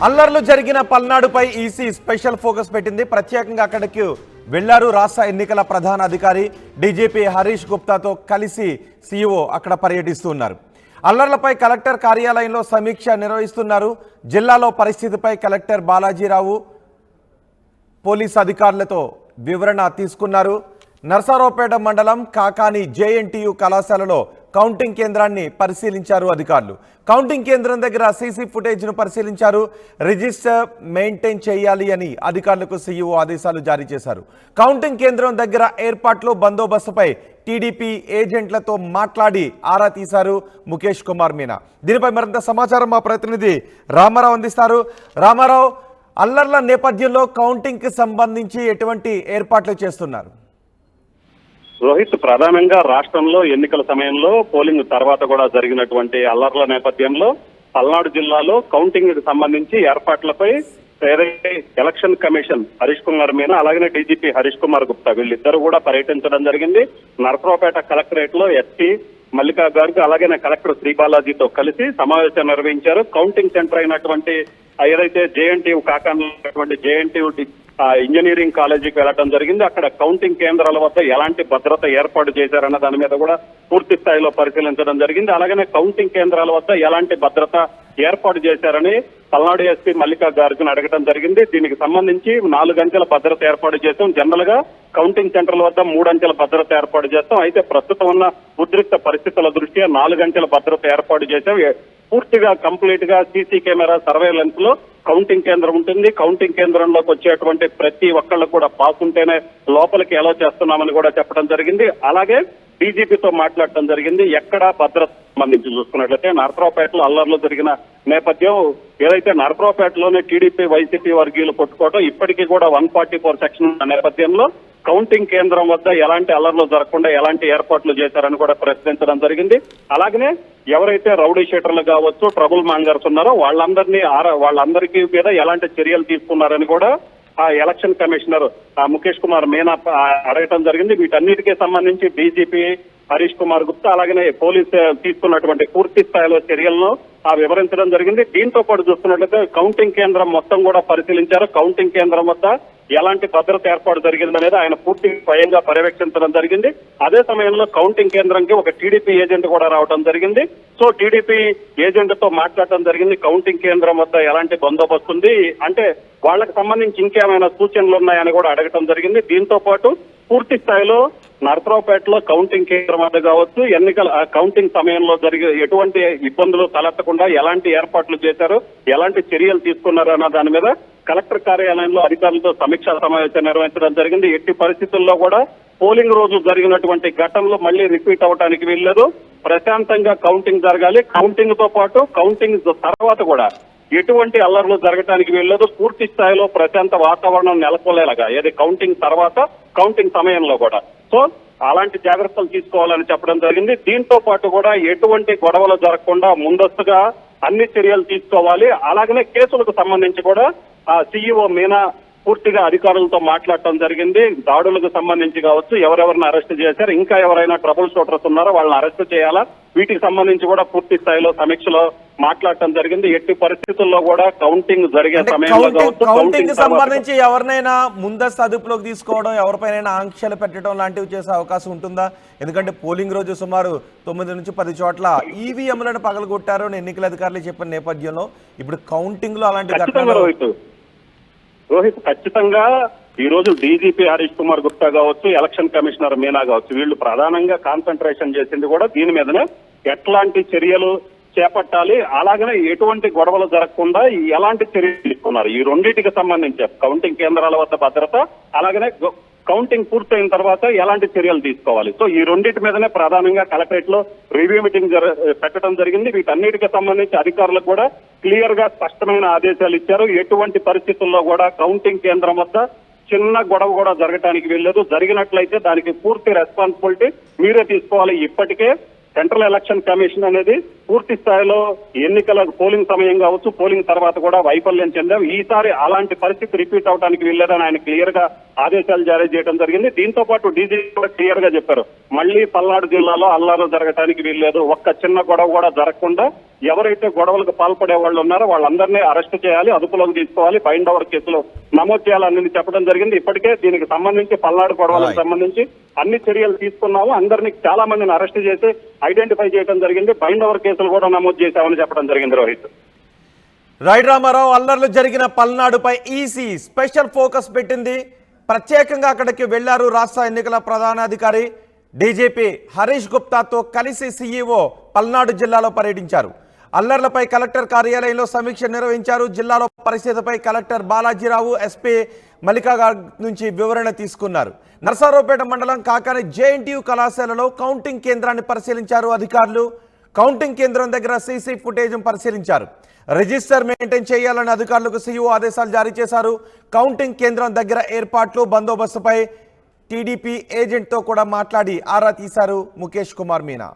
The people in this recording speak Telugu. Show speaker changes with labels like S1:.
S1: అల్లర్లు జరిగిన పల్నాడుపై ఈసీ స్పెషల్ ఫోకస్ పెట్టింది. ప్రత్యేకంగా అక్కడికి వెళ్లారు రాష్ట్ర ఎన్నికల ప్రధాన అధికారి డీజీపీ హరీష్ గుప్తాతో కలిసి సీఈఓ అక్కడ పర్యటిస్తున్నారు. అల్లర్లపై కలెక్టర్ కార్యాలయంలో సమీక్ష నిర్వహిస్తున్నారు. జిల్లాలో పరిస్థితిపై కలెక్టర్ బాలాజీరావు పోలీస్ అధికారులతో వివరణ తీసుకున్నారు. నర్సారావుపేట మండలం కాకాని జేఎన్టీయు కళాశాలలో కౌంటింగ్ కేంద్రాన్ని పరిశీలించారు అధికారులు. కౌంటింగ్ కేంద్రం దగ్గర సీసీ ఫుటేజ్ను పరిశీలించారు. రిజిస్టర్ మెయింటైన్ చేయాలి అని అధికారులకు సీఈఓ ఆదేశాలు జారీ చేశారు. కౌంటింగ్ కేంద్రం దగ్గర ఏర్పాట్లు, బందోబస్తుపై టీడీపీ ఏజెంట్లతో మాట్లాడి ఆరా తీశారు ముఖేష్ కుమార్ మీనా. దీనిపై మరింత సమాచారం మా ప్రతినిధి రామారావు అందిస్తారు. రామారావు, అల్లర్ల నేపథ్యంలో కౌంటింగ్కి సంబంధించి ఎటువంటి ఏర్పాట్లు చేస్తున్నారు?
S2: రోహిత్, ప్రధానంగా రాష్ట్రంలో ఎన్నికల సమయంలో పోలింగ్ తర్వాత కూడా జరిగినటువంటి అల్లర్ల నేపథ్యంలో పల్నాడు జిల్లాలో కౌంటింగ్ కి సంబంధించి ఏర్పాట్లపై ఏదైతే ఎలక్షన్ కమిషన్ హరీష్ కుమార్ మీనా అలాగే డీజీపీ హరీష్ కుమార్ గుప్తా వీళ్ళిద్దరూ కూడా పర్యటించడం జరిగింది. నరసరావుపేట కలెక్టరేట్ లో ఎస్పీ మల్లికా గారికి అలాగే కలెక్టర్ శ్రీ బాలాజీతో కలిసి సమావేశం నిర్వహించారు. కౌంటింగ్ సెంటర్ అయినటువంటి ఏదైతే జేఎన్టీయు కాకానటువంటి జేఎన్టీయు ఇంజనీరింగ్ కాలేజీకి వెళ్లడం జరిగింది. అక్కడ కౌంటింగ్ కేంద్రాల వద్ద ఎలాంటి భద్రత ఏర్పాటు చేశారన్న దాని మీద కూడా పూర్తి స్థాయిలో పరిశీలించడం జరిగింది. అలాగే కౌంటింగ్ కేంద్రాల వద్ద ఎలాంటి భద్రత ఏర్పాటు చేశారని పల్నాడు ఎస్పీ మల్లికా గార్గ్ను అడగడం జరిగింది. దీనికి సంబంధించి 4 అంచెల భద్రత ఏర్పాటు చేస్తాం. జనరల్ గా కౌంటింగ్ సెంటర్ల వద్ద 3 అంచెల భద్రత ఏర్పాటు చేస్తాం. అయితే ప్రస్తుతం ఉన్న ఉద్రిక్త పరిస్థితుల దృష్ట్యా 4 అంచెల భద్రత ఏర్పాటు చేశాం. పూర్తిగా కంప్లీట్ గా సీసీ కెమెరా సర్వేలెన్స్ లో కౌంటింగ్ కేంద్రం ఉంటుంది. కౌంటింగ్ కేంద్రంలోకి వచ్చేటువంటి ప్రతి ఒక్కళ్ళకు కూడా పాస్ ఉంటేనే లోపలికి ఎలా చేస్తున్నామని కూడా చెప్పడం జరిగింది. అలాగే డీజీపీతో మాట్లాడటం జరిగింది. ఎక్కడ భద్రత సంబంధించి చూసుకున్నట్లయితే నరసరావుపేటలో అల్లర్లు జరిగిన నేపథ్యం ఏదైతే నరసరావుపేటలోనే టీడీపీ వైసీపీ వర్గీయులు కొట్టుకోవడం ఇప్పటికీ కూడా 144 సెక్షన్ నేపథ్యంలో కౌంటింగ్ కేంద్రం వద్ద ఎలాంటి అల్లర్లు జరగకుండా ఎలాంటి ఏర్పాట్లు చేశారని కూడా ప్రశ్నించడం జరిగింది. అలాగనే ఎవరైతే రౌడీ షీటర్లు కావచ్చు, ట్రబుల్ మాంగర్స్ ఉన్నారో వాళ్ళందరికీ మీద ఎలాంటి చర్యలు తీసుకున్నారని కూడా ఆ ఎలక్షన్ కమిషనర్ ముఖేష్ కుమార్ మీనా అడగటం జరిగింది. వీటన్నిటికీ సంబంధించి డీజీపీ హరీష్ కుమార్ గుప్తా అలాగనే పోలీస్ తీసుకున్నటువంటి పూర్తి స్థాయిలో చర్యలను వివరించడం జరిగింది. దీంతో పాటు చూస్తున్నట్లయితే కౌంటింగ్ కేంద్రం మొత్తం కూడా పరిశీలించారు. కౌంటింగ్ కేంద్రం వద్ద ఎలాంటి భద్రత ఏర్పాటు జరిగిందనేది ఆయన పూర్తి స్వయంగా పర్యవేక్షించడం జరిగింది. అదే సమయంలో కౌంటింగ్ కేంద్రంకి ఒక టీడీపీ ఏజెంట్ కూడా రావడం జరిగింది. సో టీడీపీ ఏజెంట్ తో మాట్లాడటం జరిగింది. కౌంటింగ్ కేంద్రం వద్ద ఎలాంటి బందోబస్తు ఉంది అంటే వాళ్ళకి సంబంధించి ఇంకేమైనా సూచనలు ఉన్నాయని కూడా అడగటం జరిగింది. దీంతో పాటు పూర్తి స్థాయిలో నరసరావుపేటలో కౌంటింగ్ కేంద్రం వద్ద కావచ్చు, ఎన్నికల కౌంటింగ్ సమయంలో జరిగే ఎటువంటి ఇబ్బందులు తలెత్తకుండా ఎలాంటి ఏర్పాట్లు చేశారు, ఎలాంటి చర్యలు తీసుకున్నారు అన్న దాని మీద కలెక్టర్ కార్యాలయంలో అధికారులతో సమీక్షా సమావేశం నిర్వహించడం జరిగింది. ఎట్టి పరిస్థితుల్లో కూడా పోలింగ్ రోజు జరిగినటువంటి ఘటనలు మళ్లీ రిపీట్ అవడానికి వీల్లేదు. ప్రశాంతంగా కౌంటింగ్ జరగాలి. కౌంటింగ్ తో పాటు కౌంటింగ్ తర్వాత కూడా ఎటువంటి అల్లర్లు జరగడానికి వీల్లేదు. పూర్తి స్థాయిలో ప్రశాంత వాతావరణం నెలకొల్లేలాగా ఏది కౌంటింగ్ తర్వాత కౌంటింగ్ సమయంలో కూడా సో అలాంటి జాగ్రత్తలు తీసుకోవాలని చెప్పడం జరిగింది. దీంతో పాటు కూడా ఎటువంటి గొడవలు జరగకుండా ముందస్తుగా అన్ని చర్యలు తీసుకోవాలి. అలాగనే కేసులకు సంబంధించి కూడా సీఈఓ మీనా పూర్తిగా అధికారులతో మాట్లాడటం జరిగింది. దాడులకు సంబంధించి కావచ్చు, ఎవరెవరిని అరెస్ట్ చేశారు, ఇంకా ఎవరైనా ట్రబుల్ షూటర్స్ ఉన్నారో వాళ్ళని అరెస్ట్ చేయాలా, వీటికి సంబంధించి కూడా పూర్తి స్థాయిలో సమీక్షలో మాట్లాడటం జరిగింది. ఎట్టి పరిస్థితుల్లో కూడా కౌంటింగ్ జరిగే సమయంలో
S1: కౌంటింగ్ సంబంధించి ఎవరినైనా ముందస్తు అదుపులోకి తీసుకోవడం, ఎవరిపైన ఆంక్షలు పెట్టడం లాంటివి చేసే అవకాశం ఉంటుందా? ఎందుకంటే పోలింగ్ రోజు సుమారు 9 నుంచి 10 చోట్ల ఈవీఎంలను పగలగొట్టారు అని ఎన్నికల అధికారులు చెప్పిన నేపథ్యంలో ఇప్పుడు కౌంటింగ్ లో అలాంటి ఘటనలు
S2: రోహిత్ ఖచ్చితంగా ఈ రోజు డీజీపీ హరీష్ కుమార్ గుప్తా కావచ్చు, ఎలక్షన్ కమిషనర్ మీనా కావచ్చు, వీళ్ళు ప్రధానంగా కాన్సన్ట్రేషన్ చేసింది కూడా దీని మీదనే. ఎట్లాంటి చర్యలు చేపట్టాలి, అలాగనే ఎటువంటి గొడవలు జరగకుండా ఎలాంటి చర్యలు తీసుకున్నారు, ఈ రెండింటికి సంబంధించి కౌంటింగ్ కేంద్రాల వద్ద భద్రత, అలాగనే కౌంటింగ్ పూర్తయిన తర్వాత ఎలాంటి చర్యలు తీసుకోవాలి. సో ఈ రెండింటి మీదనే ప్రధానంగా కలెక్టరేట్ లో రివ్యూ మీటింగ్ పెట్టడం జరిగింది. వీటన్నిటికి సంబంధించి అధికారులకు కూడా క్లియర్ గా స్పష్టమైన ఆదేశాలు ఇచ్చారు. ఎటువంటి పరిస్థితుల్లో కూడా కౌంటింగ్ కేంద్రం వద్ద చిన్న గొడవ కూడా జరగడానికి వీల్లేదు. జరిగినట్లయితే దానికి పూర్తి రెస్పాన్సిబిలిటీ మీరే తీసుకోవాలి. ఇప్పటికే సెంట్రల్ ఎలక్షన్ కమిషన్ అనేది పూర్తి స్థాయిలో ఎన్నికల పోలింగ్ సమయం కావచ్చు, పోలింగ్ తర్వాత కూడా వైఫల్యం చెందాం. ఈసారి అలాంటి పరిస్థితి రిపీట్ అవడానికి వీల్లేదని ఆయన క్లియర్ గా ఆదేశాలు జారీ చేయడం జరిగింది. దీంతో పాటు డీజీపీ కూడా క్లియర్ గా చెప్పారు, మళ్ళీ పల్నాడు జిల్లాలో అల్లర్లు జరగడానికి వీల్లేదు, ఒక్క చిన్న గొడవ కూడా జరగకుండా ఎవరైతే గొడవలకు పాల్పడే వాళ్ళు ఉన్నారో వాళ్ళందరినీ అరెస్ట్ చేయాలి, అదుపులోకి తీసుకోవాలి, బైండ్ ఓవర్ కేసులు నమోదు చేయాలని చెప్పడం జరిగింది. ఇప్పటికే దీనికి సంబంధించి పల్నాడు గొడవలకు సంబంధించి అన్ని చర్యలు తీసుకున్నాము, అందరినీ చాలా మందిని అరెస్ట్ చేసి ఐడెంటిఫై చేయడం జరిగింది, బైండ్ ఓవర్ కేసులు కూడా నమోదు చేశామని చెప్పడం జరిగింది. రోహిత్.
S1: రైట్ రామారావు, అల్లర్లు జరిగిన పల్నాడుపై ఈసీ స్పెషల్ ఫోకస్ పెట్టింది. ప్రత్యేకంగా అక్కడికి వెళ్లారు రాష్ట్ర ఎన్నికల ప్రధానాధికారి డీజీపీ హరీష్ గుప్తాతో కలిసి సీఈఓ పల్నాడు జిల్లాలో పర్యటించారు. అల్లర్లపై కలెక్టర్ కార్యాలయంలో సమీక్ష నిర్వహించారు. జిల్లాలో పరిస్థితిపై కలెక్టర్ బాలాజీరావు, ఎస్పీ మల్లికా నుంచి వివరణ తీసుకున్నారు. నర్సారావుపేట మండలం కాకాని జేఎన్టీయూ కళాశాలలో కౌంటింగ్ కేంద్రాన్ని పరిశీలించారు అధికారులు. కౌంటింగ్ కేంద్రం దగ్గర సీసీ ఫుటేజ్ పరిశీలించారు. రిజిస్టర్ మెయింటైన్ చేయాలని అధికారులకు సీఈఓ ఆదేశాలు జారీ చేశారు. కౌంటింగ్ కేంద్రం దగ్గర ఏర్పాట్లు, బందోబస్తుపై టీడీపీ ఏజెంట్తో కూడా మాట్లాడి ఆరా తీశారు ముఖేష్ కుమార్ మీనా.